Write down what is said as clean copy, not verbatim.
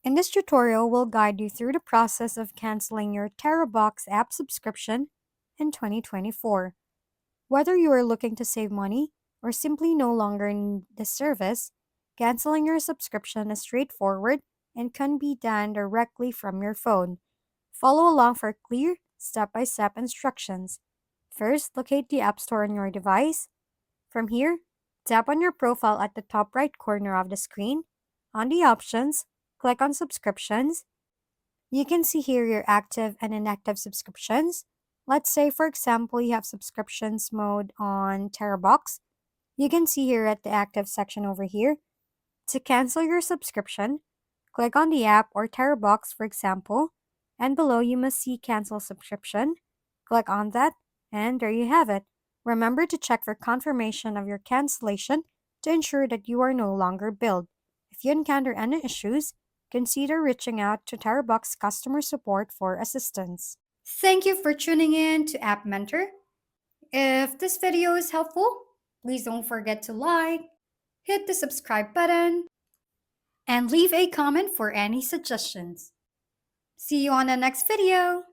In this tutorial, we'll guide you through the process of canceling your Terabox app subscription in 2024. Whether you are looking to save money or simply no longer need the service, canceling your subscription is straightforward and can be done directly from your phone. Follow along for clear, step-by-step instructions. First, locate the App Store on your device. From here, tap on your profile at the top right corner of the screen. On the options, click on Subscriptions. You can see here your active and inactive subscriptions. Let's say, for example, you have subscriptions mode on Terabox. You can see here at the active section over here. To cancel your subscription, click on the app or Terabox, for example, and below you must see Cancel Subscription. Click on that, and there you have it. Remember to check for confirmation of your cancellation to ensure that you are no longer billed. If you encounter any issues, consider reaching out to Terabox customer support for assistance. Thank you for tuning in to App Mentor. If this video is helpful, please don't forget to like, hit the subscribe button, and leave a comment for any suggestions. See you on the next video!